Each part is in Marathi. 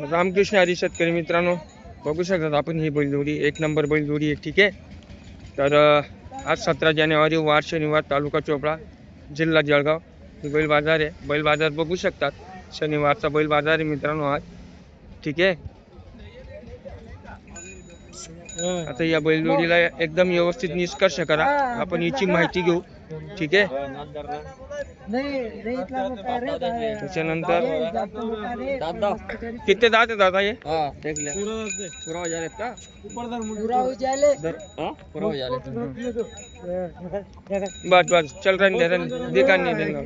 रामकृष्ण हरी शेतकरी मित्रांनो, बघू शकतात आपण ही बैलजोडी एक नंबर बैलजोडी आहे. ठीक आहे. तर आज 17 जानेवारी वार शनिवार, तालुका चोपडा, जिल्हा जळगाव. ही बैल बाजार आहे. बैल बाजार बघू शकतात. शनिवारचा बैल बाजार आहे मित्रांनो आज. ठीक आहे. आता या बैलजोडीला एकदम व्यवस्थित निष्कर्ष करा, आपण हिची माहिती घेऊ. ठीक आहे. त्याच्यानंतर किती दात आहे दादा हे? बस बस चल रन दिखा नहीं देंगे.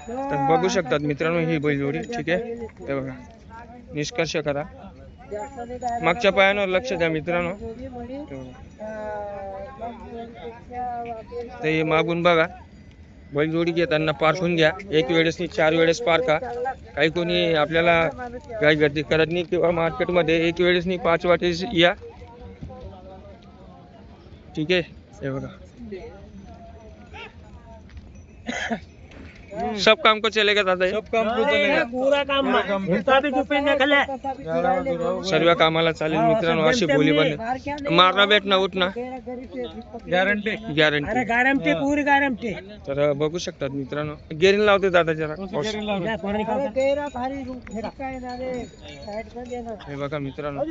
तर बघू शकतात मित्रांनो ही बैलजोडी. ठीक आहे. हे बघा, निष्कर्ष करा. मागच्या पायांवर लक्ष द्या मित्रांनो. ते मागून बघा. बैलजोडी घेताना पारखून घ्या. एक वेळेस नाही 4 वेळेस पारखा. काही कोणी आपल्याला काही गर्दी करत नाही किंवा मार्केटमध्ये एक वेळेस नाही 5 वाटेस या. ठीक आहे. हे बघा, सब काम को चलेगा दादा? सब काम को चलेगा, पूरा काम सर्व कामाला चालेल मित्रांनो. अशी बोली बने मारना बैठना उठना गॅरंटी गॅरंटी गॅरंटी पूरी गॅरंटी. तर बघू शकतात मित्रांनो. गेरिंग लावते दादा जरा. हे बघा मित्रांनो,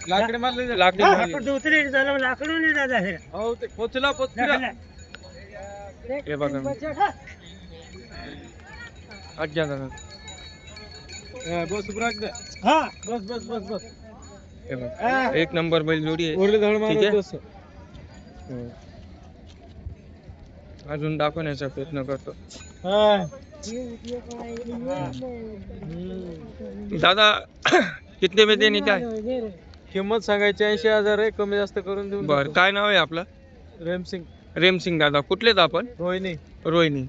लाकडी मारले लाकडी हे बघा. अच्छा दादा एक नंबर बैलजोडी आहे. ठीक आहे. अजून दाखवण्याचा प्रयत्न करतो. दादा कितने में देणे काय? किंमत सांगायची 80,000 आहे, कमी जास्त करून देऊ. बर, काय नाव आहे आपलं? रेमसिंग. रेमसिंग दादा, कुठलेत आपण? रोहिणी. रोहिणी.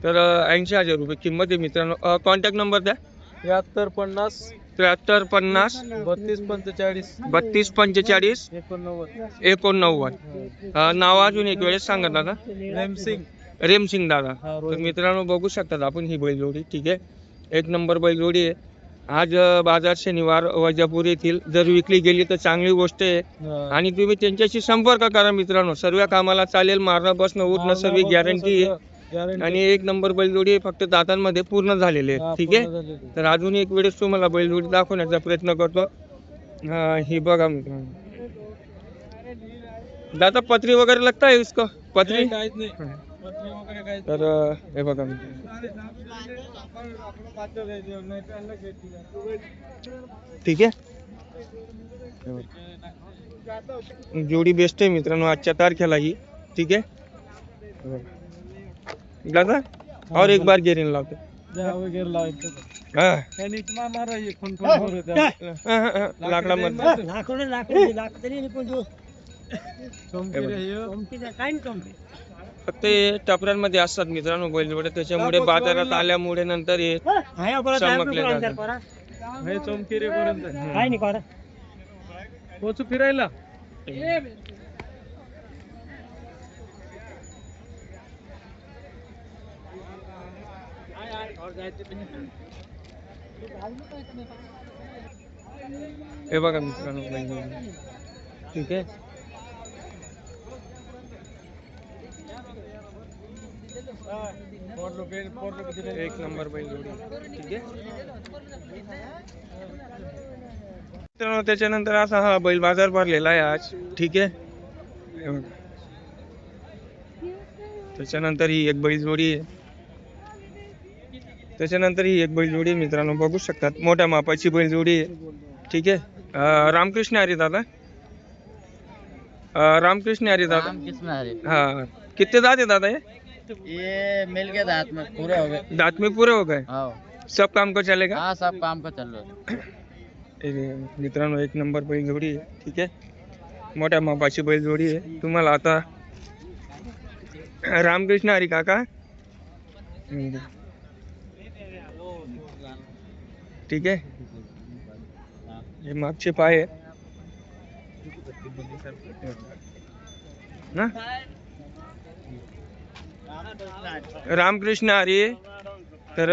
तर 80,000 रुपये किंमत आहे मित्रांनो. कॉन्टॅक्ट नंबर द्या. 7350 7350 3245 3245 89. नाव अजून एक वेळेस सांगा दादा. रेमसिंग. रेमसिंग दादा. तर मित्रांनो बघू शकतात आपण ही बैलजोडी. ठीक आहे. एक नंबर बैलजोडी आहे. आज बाजार शनिवार वैजापूर येथील. जर विकली गेली तर चांगली गोष्ट आहे. आणि तुम्ही त्यांच्याशी संपर्क करा मित्रांनो. सर्व कामाला चालेल. मारणं बसणं उठणं सर्व गॅरंटी आहे. आणि एक नंबर बैलजोडी फक्त दातांमध्ये पूर्ण झालेले आहे. ठीक आहे. तर अजून एक वेळेस तुम्हाला बैलजोडी दाखवण्याचा प्रयत्न करतो. ही बघा मित्रांनो. दादा पत्री वगैरे लगता है इसको? पत्री तर हे बघा ठीक आहे. जोडी बेस्ट आहे मित्रांनो आजच्या तारखेला ही. ठीक आहे दादा. और एक बार गेरिंग लावते. फक्त टपऱ्यांमध्ये असतात मित्रांनो बैलजोड्या. त्याच्यामुळे बाजारात आल्यामुळे नंतर हे चमकले जातात. फिरायला हे बघा मित्रांनो बैलजोडी. ठीक आहे. एक नंबर बैलजोडी. ठीक आहे. मित्रांनो त्याच्यानंतर असा हा बैल बाजार भरलेला आहे आज. ठीक आहे. त्याच्यानंतर ही एक बैलजोडी आहे. त्याच्यानंतर ही एक बैलजोडी मित्रांनो बघू शकतात. मोठ्या मापाची बैलजोडी आहे. ठीक आहे. रामकृष्ण हरी दादा. रामकृष्ण हरी दादा. हाँ कितने दांत है दादा ये मिल के दांत में पूरे हो गए. दांत में पूरे हो गए. हाँ सब काम को चलेगा. हाँ सब काम का चल रहा है. मित्रांनो एक नंबर बैलजोडी आहे. ठीक आहे. मोठ्या मापाची बैलजोडी आहे. तुम्हाला आता रामकृष्ण हरी काका. ठीक आहे. हे मागचे पाय आहे. ना रामकृष्ण हरी। तर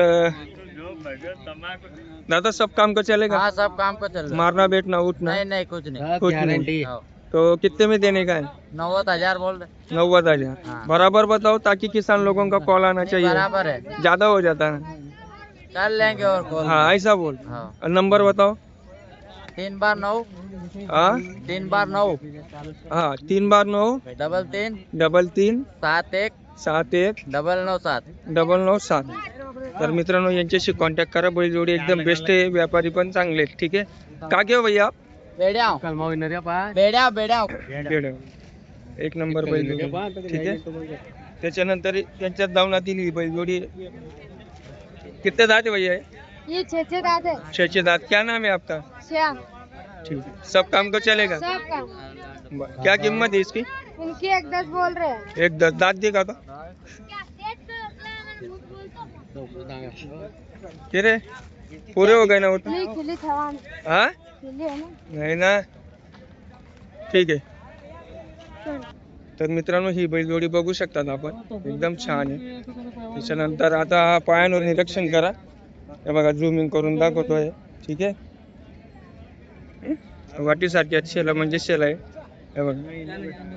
दादा सब काम का चलेगा? हाँ सब काम का चल रहा है। मारना बैठना उठना नहीं नहीं कुछ नहीं। कुछ नहीं। हाँ। तो कितने में देने का है? 90,000 बोल रहे। 90,000। हाँ। बराबर बताओ ताकि किसान लोगों का कॉल आना चाहिए। बराबर है, ज्यादा हो जाता है। कर लेंगे और कॉल। हाँ ऐसा बोल। हाँ। और नंबर बताओ। 3 बार 9, हाँ 3 बार 9, हाँ 3 बार 9 3 3 7 1 7 1 9 7। 997। तर मित्रांनो यांच्याशी कॉन्टॅक्ट करा। बैलजोडी एकदम बेस्ट आहे, व्यापारी पण चांगले आहेत। ठीक आहे, का घेऊ भैया? बेड्या बेड्या बेड्या। बेड एक नंबर बैलजोडी। ठीक आहे, त्याच्यानंतर त्यांच्यात दावणातील ही बैलजोडी। कितने दांत है भैया? ये 6 दांत है। 6 दांत। क्या नाम है आपका? श्याम। ठीक है, सब काम को चलेगा। सब काम। क्या कीमत है इसकी? इनकी 110 बोल रहे हैं। एक 10 दांत देगा तो क्या रे, पूरे हो गए ना वो तो? खिली खिली थवान हाँ खिली है ना। नाही ना, ठीक आहे। तर मित्रांनो ही बैलजोडी बघू शकतात आपण, एकदम छान आहे। त्याच्यानंतर आता पायांवर निरीक्षण करा, हे बघा झूमिंग करून दाखवतोय। ठीक आहे, वाटीसारखी शेला म्हणजे शेला आहे। हे बघा,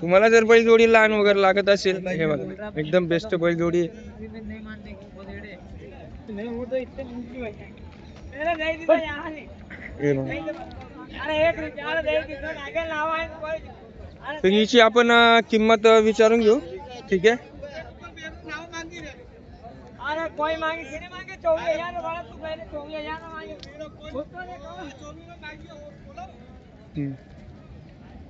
तुम्हाला जर बैलजोडी लहान वगैरे लागत असेल, हे बघा एकदम बेस्ट बैलजोडी आहे। हे बघा, तर हिची आपण किंमत विचारून घेऊ। ठीक आहे,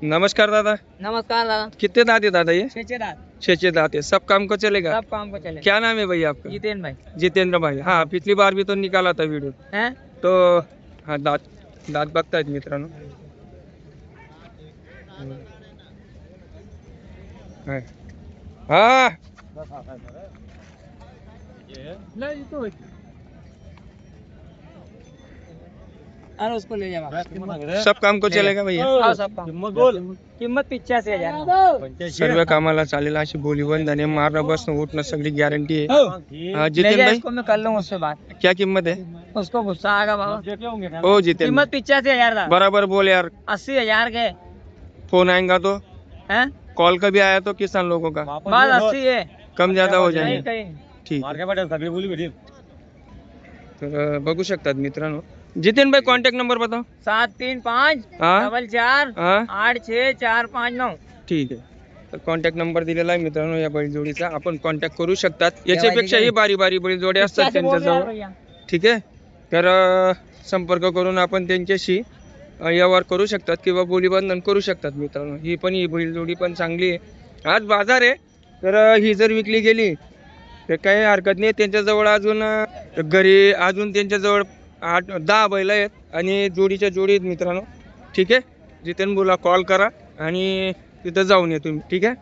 नमस्कार दादा। नमस्कार दादा। कितने दांत है दादा ये? 6 दांत। 6 दांत है, सब काम को चलेगा। सब काम को चले। क्या नाम है भैया आपका? जितेन भाई जितेंद्र भाई। हाँ पिछली बार भी तो निकाला था वीडियो। हैं? तो हाँ दात बघतायत मित्रांनो। हाय. हाँ अरे उसको ले जाओ। सब काम को चलेगा भैया। हाँ सब काम। कीमत 85,000। सर्व कामाला चालेल अशी बोलीबंधन आहे। मारणं बसणं उठणं सगळी गॅरंटी आहे। हाँ, जितेंद्र भाई इसको मैं कर लूंगा उससे बात। क्या कीमत है? उसको गुस्सा आएगा बाबा। ओ जितेंद्र कीमत 85,000 बराबर बोल यार, 80,000 के फोन आएगा तो, हैं? कॉल कभी आया तो किसान लोगों का बस 80 है। कम ज्यादा हो नहीं जाएंगे। कहीं। ठीक, तर बघू शकतात मित्रांनो। जितेंद्र भाई कॉन्टॅक्ट नंबर बताओ। 735 हाँ 4 हाँ 86459। ठीक आहे, तर कॉन्टॅक्ट नंबर दिलेला आहे मित्रांनो या बैलजोडीचा, आपण कॉन्टॅक्ट करू शकतात। याच्यापेक्षाही बारी बारी बैलजोडी असतात त्यांच्याजवळ। ठीक आहे, तर संपर्क करून आपण त्यांच्याशी व्यवहार करू शकतात किंवा बोलीबंधन करू शकतात मित्रांनो। ही बैलजोडी पण चांगली आहे। आज बाजार आहे, तर ही जर विकली गेली तर काही हरकत नाही। त्यांच्याजवळ अजून घरी अजून त्यांच्याजवळ 8-10 बैल आहेत आणि जोडीच्या जोडी आहेत मित्रांनो। ठीक आहे, जितेंद्र भाऊला कॉल करा आणि तिथं जाऊन या तुम्ही। ठीक आहे।